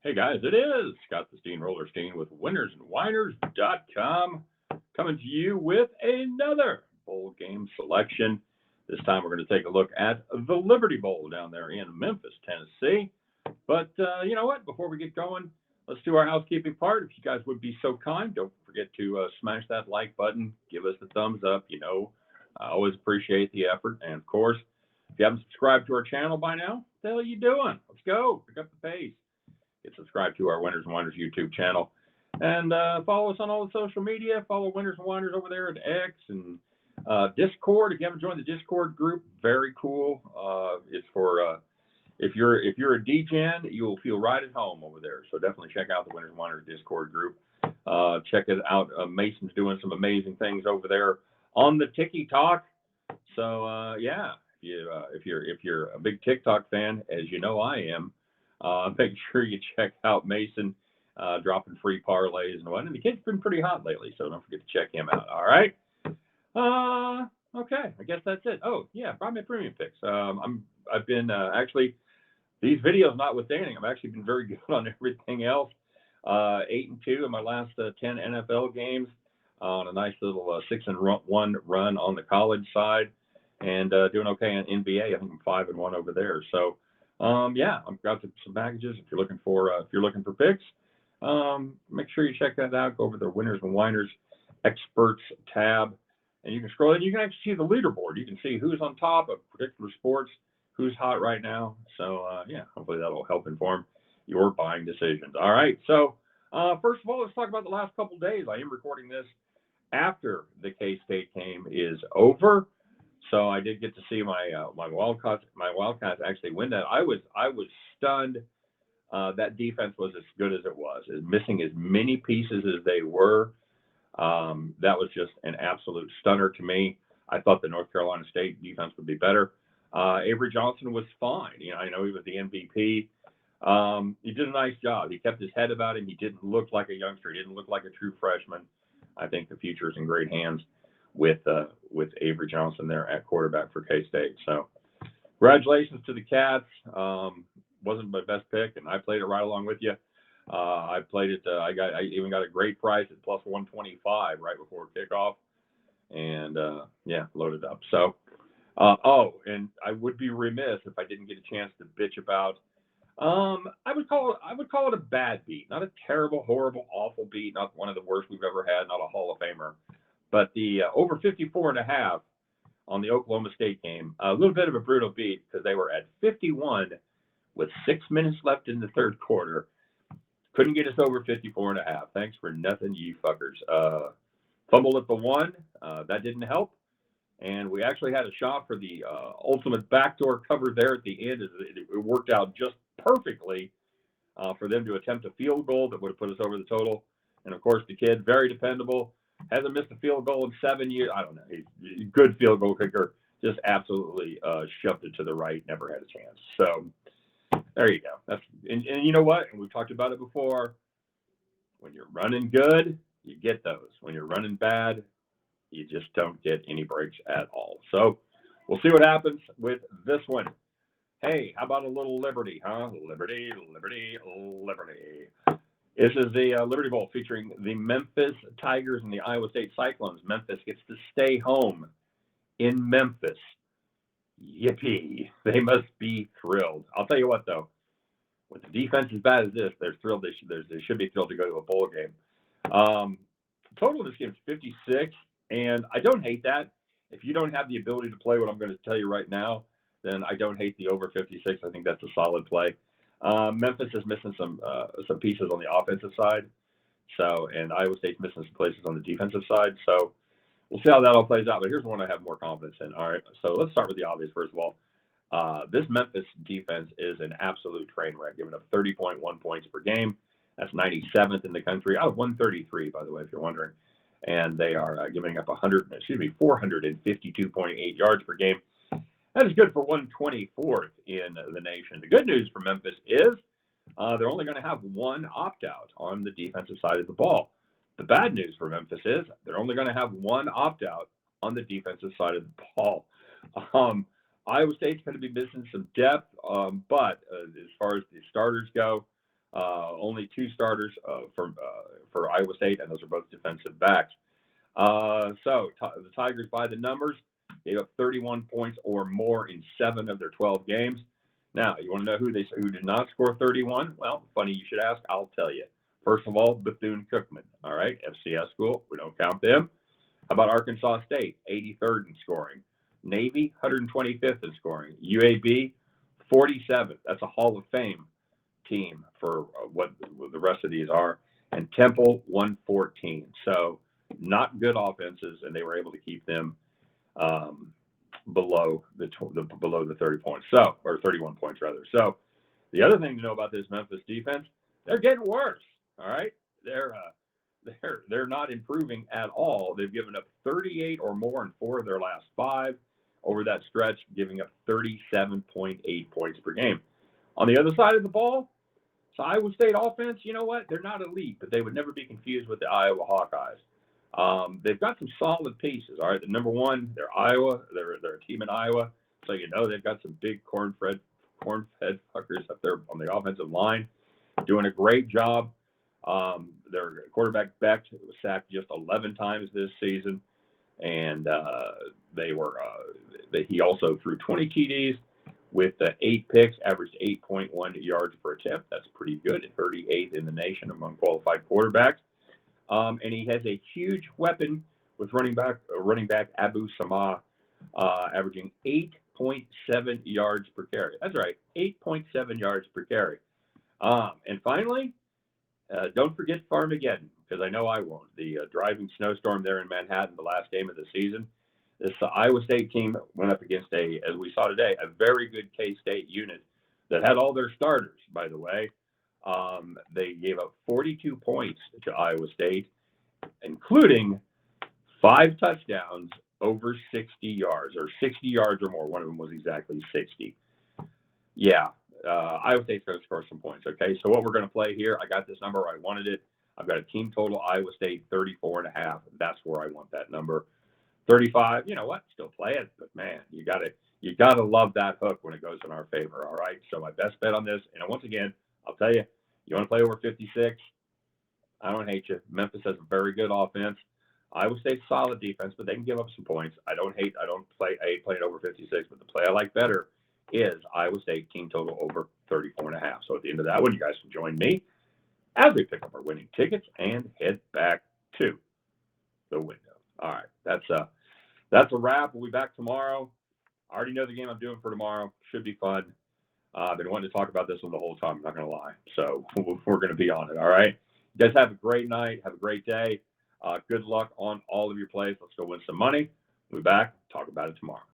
Hey guys, it is Scott the Steamroller Steehn with winnersandwhiners.com coming to you with another bowl game selection. This time we're going to take a look at the Liberty Bowl down there in Memphis, Tennessee. But you know what? Before we get going, let's do our housekeeping part. If you guys would be so kind, don't forget to smash that like button, give us the thumbs up. You know, I always appreciate the effort. And of course, if you haven't subscribed to our channel by now, what the hell are you doing? Let's go. Pick up the pace. Get subscribed to our Winners and Whiners YouTube channel. And follow us on all the social media. Follow Winners and Whiners over there at X and Discord. If you haven't joined the Discord group, very cool. It's for if you're a DGen, you will feel right at home over there. So definitely check out the Winners and Whiners Discord group. Check it out. Mason's doing some amazing things over there on the TikTok. So yeah, if you're a big TikTok fan, as you know I am, make sure you check out Mason, dropping free parlays and whatnot. And the kid's been pretty hot lately, so don't forget to check him out. All right. Okay, I guess that's it. Oh yeah, Broadman Premium Picks. I've been actually, these videos notwithstanding, I've actually been very good on everything else. 8-2 in my last 10 NFL games, on a nice little 6-1 run on the college side, and doing okay in NBA. I think I'm 5-1 over there. So. Yeah, I've got some packages. If you're looking for picks, make sure you check that out. Go over the Winners and Whiners Experts tab, and you can scroll in. You can actually see the leaderboard. You can see who's on top of particular sports, who's hot right now. So yeah, hopefully that'll help inform your buying decisions. All right. So first of all, let's talk about the last couple of days. I am recording this after the K-State game is over. So I did get to see my Wildcats actually win that. I was stunned. That defense was as good as it was. Missing as many pieces as they were. That was just an absolute stunner to me. I thought the North Carolina State defense would be better. Avery Johnson was fine. You know, I know he was the MVP. He did a nice job. He kept his head about him. He didn't look like a youngster. He didn't look like a true freshman. I think the future is in great hands with Avery Johnson there at quarterback for K-State. So congratulations to the Cats. Wasn't my best pick, and I played it right along with you. I played it. I even got a great price at plus 125 right before kickoff, and yeah, loaded up. So and I would be remiss if I didn't get a chance to bitch about. I would call it a bad beat, not a terrible, horrible, awful beat, not one of the worst we've ever had, not a Hall of Famer. But the over 54.5 on the Oklahoma State game, a little bit of a brutal beat because they were at 51 with 6 minutes left in the third quarter. Couldn't get us over 54.5. Thanks for nothing, you fuckers. Fumbled at the 1. That didn't help. And we actually had a shot for the ultimate backdoor cover there at the end. It worked out just perfectly for them to attempt a field goal that would have put us over the total. And, of course, the kid, very dependable. Hasn't missed a field goal in 7 years. I don't know. He's a good field goal kicker. Just absolutely shoved it to the right. Never had a chance. So there you go. And you know what? And we've talked about it before. When you're running good, you get those. When you're running bad, you just don't get any breaks at all. So we'll see what happens with this one. Hey, how about a little Liberty, huh? Liberty, Liberty, Liberty. This is the Liberty Bowl featuring the Memphis Tigers and the Iowa State Cyclones. Memphis gets to stay home in Memphis. Yippee. They must be thrilled. I'll tell you what, though. With the defense as bad as this, they're thrilled. They should be thrilled to go to a bowl game. Total of this game is 56, and I don't hate that. If you don't have the ability to play what I'm going to tell you right now, then I don't hate the over 56. I think that's a solid play. Memphis is missing some pieces on the offensive side, and Iowa State's missing some places on the defensive side. So we'll see how that all plays out. But here's one I have more confidence in. All right, so let's start with the obvious first of all. This Memphis defense is an absolute train wreck, giving up 30.1 points per game. That's 97th in the country, out of 133, by the way, if you're wondering. And they are giving up 452.8 yards per game. That is good for 124th in the nation. The good news for Memphis is they're only going to have one opt-out on the defensive side of the ball. The bad news for Memphis is they're only going to have one opt-out on the defensive side of the ball. Iowa State's going to be missing some depth, but as far as the starters go, Only two starters for Iowa State, and those are both defensive backs. The Tigers, by the numbers, gave up 31 points or more in 7 of their 12 games. Now, you want to know who did not score 31? Well, funny you should ask. I'll tell you. First of all, Bethune-Cookman. All right, FCS school. We don't count them. How about Arkansas State, 83rd in scoring? Navy, 125th in scoring. UAB, 47th. That's a Hall of Fame team for what the rest of these are. And Temple, 114. So not good offenses, and they were able to keep them below the 30 points. Or 31 points rather. So the other thing to know about this Memphis defense, they're getting worse. All right, they're not improving at all. They've given up 38 or more in 4 of their last 5 over that stretch, giving up 37.8 points per game. On the other side of the ball, so Iowa State offense, you know what? They're not elite, but they would never be confused with the Iowa Hawkeyes. They've got some solid pieces. All right, the number one, they're Iowa. They're a team in Iowa, so you know they've got some big corn-fed fuckers up there on the offensive line, doing a great job. Their quarterback Beck was sacked just 11 times this season, and he also threw 20 TDs with 8 picks, averaged 8.1 yards per attempt. That's pretty good, at 38th in the nation among qualified quarterbacks. And he has a huge weapon with running back Abu Sama, averaging 8.7 yards per carry. That's right, 8.7 yards per carry. And finally, don't forget Farmageddon, because I know I won't. The driving snowstorm there in Manhattan, the last game of the season. This Iowa State team went up against as we saw today, a very good K-State unit that had all their starters, by the way. They gave up 42 points to Iowa State, including 5 touchdowns over 60 yards, or 60 yards or more. One of them was exactly 60. Yeah. Iowa State's going to score some points, okay? So what we're going to play here, I got this number where I wanted it. I've got a team total Iowa State 34.5. That's where I want that number. 35, you know what? Still play it, but man, you gotta love that hook when it goes in our favor, all right? So my best bet on this, and once again, I'll tell you, you want to play over 56? I don't hate you. Memphis has a very good offense. Iowa State's solid defense, but they can give up some points. I hate playing over 56, but the play I like better is Iowa State team total over 34.5. So at the end of that one, you guys can join me as we pick up our winning tickets and head back to the window. All right, that's a wrap. We'll be back tomorrow. I already know the game I'm doing for tomorrow. Should be fun. I've been wanting to talk about this one the whole time. I'm not going to lie. So we're going to be on it. All right. You guys have a great night. Have a great day. Good luck on all of your plays. Let's go win some money. We'll be back. Talk about it tomorrow.